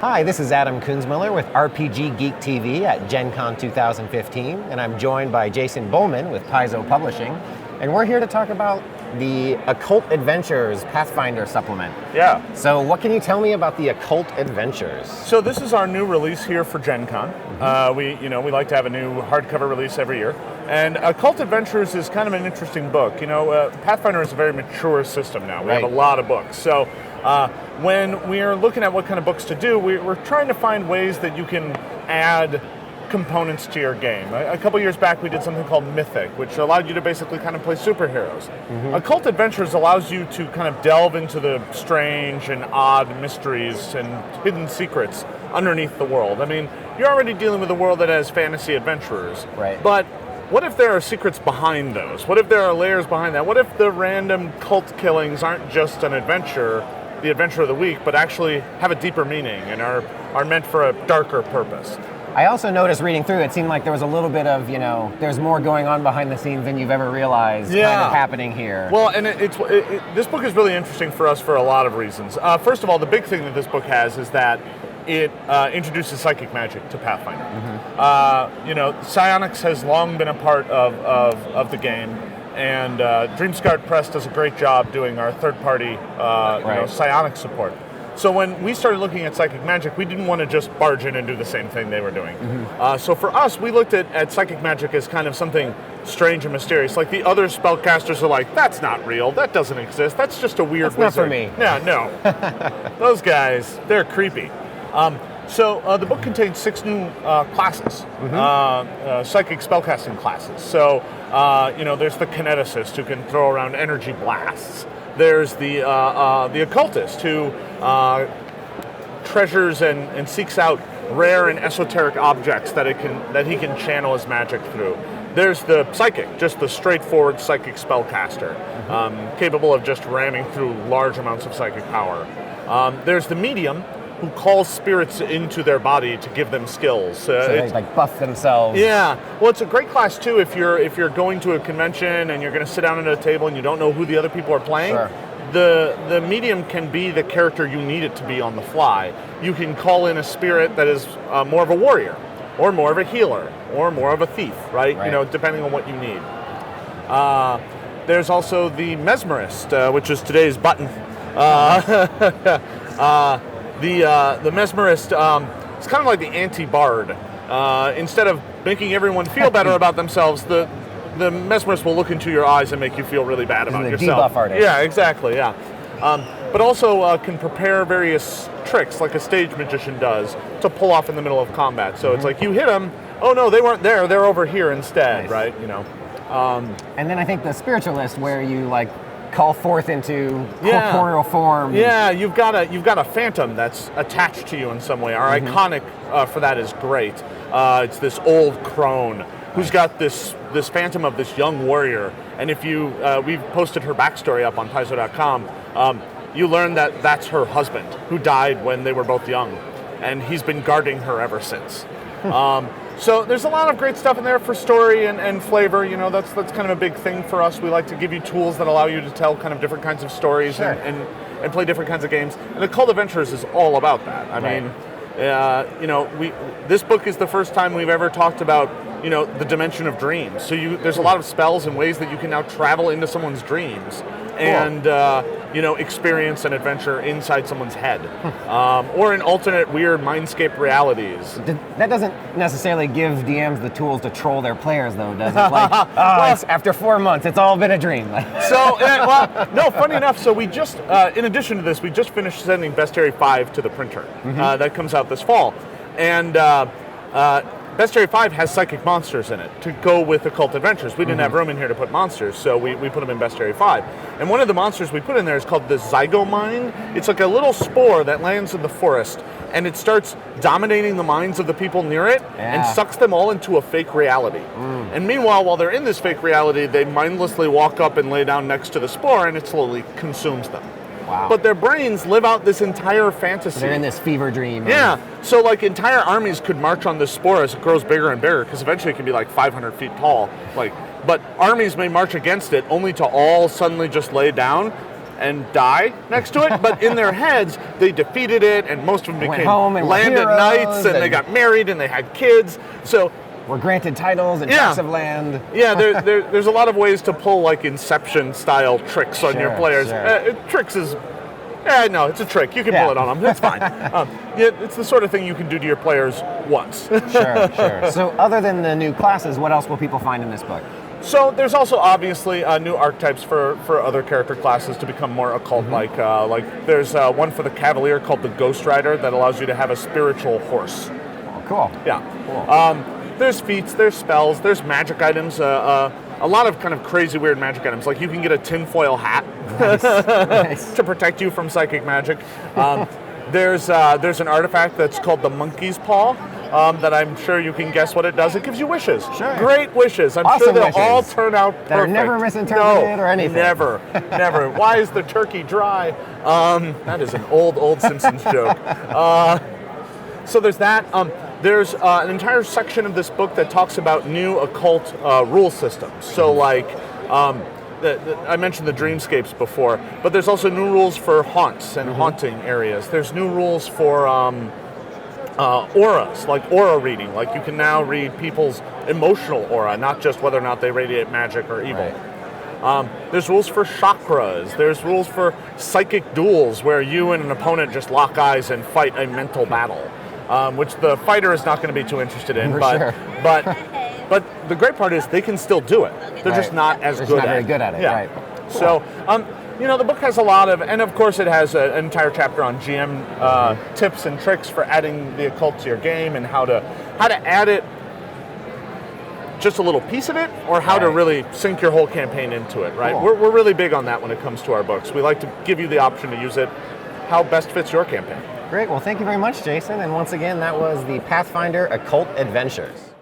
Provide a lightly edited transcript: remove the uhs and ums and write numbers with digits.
Hi, this is Adam Kunzmiller with RPG Geek TV at Gen Con 2015, and I'm joined by Jason Bowman with Paizo Publishing, and we're here to talk about the Occult Adventures Pathfinder supplement. Yeah. So what can you tell me about the Occult Adventures? So this is our new release here for Gen Con. We like to have a new hardcover release every year. And Occult Adventures is kind of an interesting book. Pathfinder is a very mature system now. We have a lot of books. So when we're looking at what kind of books to do, we're trying to find ways that you can add components to your game. A couple years back we did something called Mythic, which allowed you to basically kind of play superheroes. Occult Adventures allows you to kind of delve into the strange and odd mysteries and hidden secrets underneath the world. I mean, you're already dealing with a world that has fantasy adventurers. Right. But what if there are secrets behind those? What if there are layers behind that? What if the random cult killings aren't just an adventure, the adventure of the week, but actually have a deeper meaning and are meant for a darker purpose? I also noticed reading through, it seemed like there was a little bit of, there's more going on behind the scenes than you've ever realized kind of happening here. Well, and this book is really interesting for us for a lot of reasons. First of all, the big thing that this book has is that it introduces psychic magic to Pathfinder. Psionics has long been a part of the game, and Dreamscapes Press does a great job doing our third-party psionic support. So when we started looking at psychic magic, we didn't want to just barge in and do the same thing they were doing. So for us, we looked at psychic magic as kind of something strange and mysterious. Like the other spellcasters are like, that's not real, that doesn't exist, that's just a weird wizard. Not for me. Yeah, no. Those guys, they're creepy. So the book contains 6 new classes, psychic spellcasting classes. So, there's the kineticist who can throw around energy blasts. There's the occultist who treasures and seeks out rare and esoteric objects that he can channel his magic through. There's the psychic, just the straightforward psychic spellcaster, capable of just ramming through large amounts of psychic power. There's the medium, who calls spirits into their body to give them skills. So they like buff themselves. Yeah. Well, it's a great class too if you're going to a convention and you're going to sit down at a table and you don't know who the other people are playing. Sure. The medium can be the character you need it to be on the fly. You can call in a spirit that is more of a warrior, or more of a healer, or more of a thief, right? Depending on what you need. There's also the mesmerist, which is today's button. The mesmerist is kind of like the anti-bard. Instead of making everyone feel better about themselves, the mesmerist will look into your eyes and make you feel really bad about yourself. Debuff artist. Yeah, exactly, yeah. But also can prepare various tricks, like a stage magician does, to pull off in the middle of combat. So it's like, you hit them, oh no, they weren't there, they're over here instead, right? And then I think the spiritualist, where you call forth into corporeal form. Yeah, you've got a phantom that's attached to you in some way. Our iconic for that is great. It's this old crone who's got this phantom of this young warrior. And if we've posted her backstory up on Paizo.com, you learn that that's her husband who died when they were both young, and he's been guarding her ever since. So there's a lot of great stuff in there for story and flavor. That's kind of a big thing for us. We like to give you tools that allow you to tell kind of different kinds of stories and play different kinds of games. And Occult Adventures is all about that. I mean, this book is the first time we've ever talked about the dimension of dreams. So there's a lot of spells and ways that you can now travel into someone's dreams and experience an adventure inside someone's head, or in alternate weird mindscape realities. That doesn't necessarily give DMs the tools to troll their players, though, does it? It's after 4 months, it's all been a dream. No, funny enough, so we just, in addition to this, we just finished sending Bestiary 5 to the printer. That comes out this fall. And Bestiary 5 has psychic monsters in it to go with Occult Adventures. We didn't have room in here to put monsters, so we put them in Bestiary 5. And one of the monsters we put in there is called the Zygomine. It's like a little spore that lands in the forest, and it starts dominating the minds of the people near it and sucks them all into a fake reality. And meanwhile, while they're in this fake reality, they mindlessly walk up and lay down next to the spore, and it slowly consumes them. Wow. But their brains live out this entire fantasy. They're in this fever dream. Yeah. So entire armies could march on this spore as it grows bigger and bigger, because eventually it can be 500 feet tall. But armies may march against it only to all suddenly just lay down and die next to it, but in their heads, they defeated it, and most of them Went became home and were landed heroes knights, and they got married, and they had kids. So were granted titles and tracts of land. Yeah, there's a lot of ways to pull like Inception-style tricks on your players. Tricks is... no, it's a trick. You can pull it on them. It's fine. It's the sort of thing you can do to your players once. Sure. So other than the new classes, what else will people find in this book? So there's also obviously new archetypes for other character classes to become more occult-like. Like there's one for the Cavalier called the Ghost Rider that allows you to have a spiritual horse. Oh, cool. Yeah. Cool. There's feats, there's spells, there's magic items. A lot of kind of crazy, weird magic items. Like you can get a tinfoil hat Nice. to protect you from psychic magic. There's an artifact that's called the Monkey's Paw that I'm sure you can guess what it does. It gives you wishes. Sure. Great wishes. I'm Awesome sure they'll wishes. all turn out perfect. That are never misinterpreted or anything. Never. Why is the turkey dry? That is an old Simpsons joke. So there's that. There's an entire section of this book that talks about new occult rule systems. So like, I mentioned the Dreamscapes before, but there's also new rules for haunts and haunting areas. There's new rules for auras, like aura reading. Like you can now read people's emotional aura, not just whether or not they radiate magic or evil. Right. There's rules for chakras. There's rules for psychic duels where you and an opponent just lock eyes and fight a mental battle. Which the fighter is not going to be too interested in, but the great part is they can still do it. They're just not as good at it. Very good at it. Yeah. Right. Cool. So, the book has a lot of, and of course it has an entire chapter on GM tips and tricks for adding the occult to your game and how to add it, just a little piece of it, or how to really sink your whole campaign into it. Right. Cool. We're really big on that when it comes to our books. We like to give you the option to use it how best fits your campaign. Great. Well, thank you very much, Jason. And once again, that was the Pathfinder Occult Adventures.